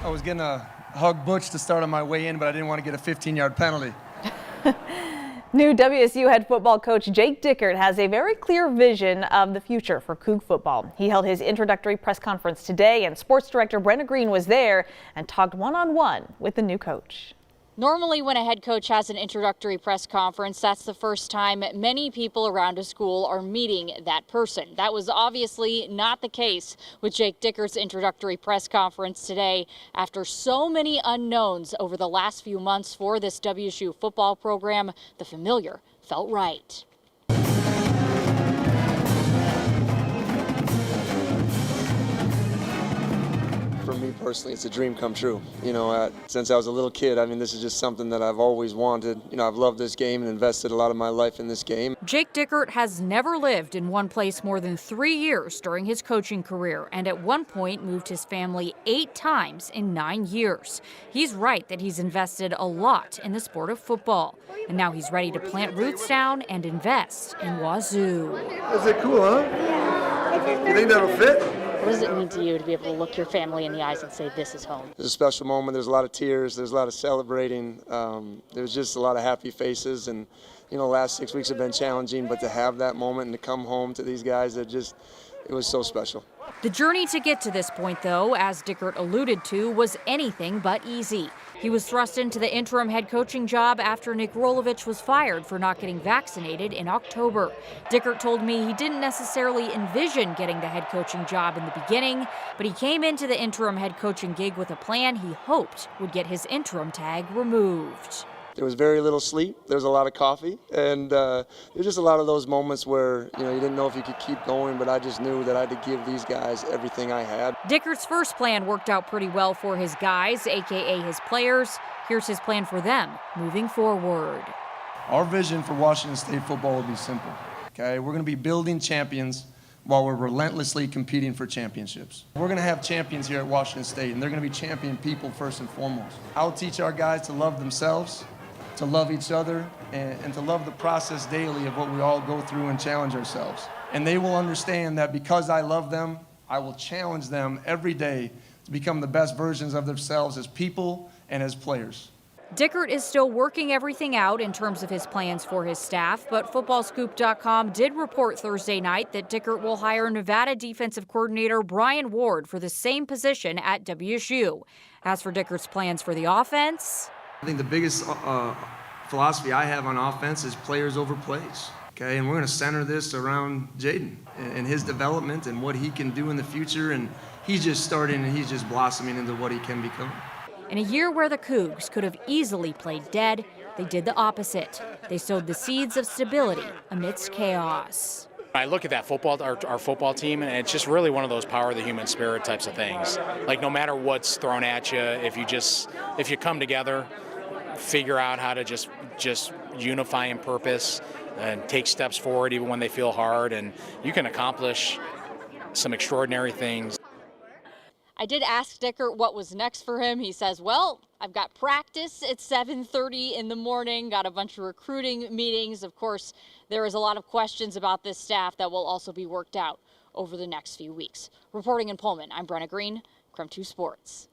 I was going to hug Butch to start on my way in, but I didn't want to get a 15-yard penalty. New WSU head football coach Jake Dickert has a very clear vision of the future for Coug football. He held his introductory press conference today, and sports director Brenna Green was there and talked one-on-one with the new coach. Normally, when a head coach has an introductory press conference, that's the first time many people around a school are meeting that person. That was obviously not the case with Jake Dickert's introductory press conference today. After so many unknowns over the last few months for this WSU football program, the familiar felt right. For me personally, it's a dream come true. Since I was a little kid, this is just something that I've always wanted. I've loved this game and invested a lot of my life in this game. Jake Dickert has never lived in one place more than 3 years during his coaching career, and at one point moved his family 8 times in 9 years. He's right that he's invested a lot in the sport of football, and now he's ready to plant roots down and invest in Wazoo. Is it cool, huh? You think that'll fit? What does it mean to you to be able to look your family in the eyes and say this is home? It's a special moment. There's a lot of tears. There's a lot of celebrating. There's just a lot of happy faces. And, the last 6 weeks have been challenging, but to have that moment and to come home to these guys, it was so special. The journey to get to this point, though, as Dickert alluded to, was anything but easy. He was thrust into the interim head coaching job after Nick Rolovich was fired for not getting vaccinated in October. Dickert told me he didn't necessarily envision getting the head coaching job in the beginning, but he came into the interim head coaching gig with a plan he hoped would get his interim tag removed. There was very little sleep. There was a lot of coffee. And there was just a lot of those moments where, you didn't know if you could keep going, but I just knew that I had to give these guys everything I had. Dickert's first plan worked out pretty well for his guys, a.k.a. his players. Here's his plan for them moving forward. Our vision for Washington State football will be simple. Okay, we're going to be building champions while we're relentlessly competing for championships. We're going to have champions here at Washington State, and they're going to be champion people first and foremost. I'll teach our guys to love themselves, to love each other, and to love the process daily of what we all go through and challenge ourselves. And they will understand that because I love them, I will challenge them every day to become the best versions of themselves as people and as players. Dickert is still working everything out in terms of his plans for his staff, but FootballScoop.com did report Thursday night that Dickert will hire Nevada defensive coordinator Brian Ward for the same position at WSU. As for Dickert's plans for the offense, I think the biggest philosophy I have on offense is players over plays. Okay, and we're going to center this around Jaden and his development and what he can do in the future. And he's just starting and he's just blossoming into what he can become. In a year where the Cougs could have easily played dead, they did the opposite. They sowed the seeds of stability amidst chaos. I look at that our football team, and it's just really one of those power of the human spirit types of things. Like, no matter what's thrown at you, if you come together, figure out how to just unify in purpose and take steps forward even when they feel hard, and you can accomplish some extraordinary things. I did ask Dickert what was next for him. He says, well, I've got practice at 7:30 in the morning, got a bunch of recruiting meetings. Of course, there is a lot of questions about this staff that will also be worked out over the next few weeks. Reporting in Pullman, I'm Brenna Green, KREM 2 Sports.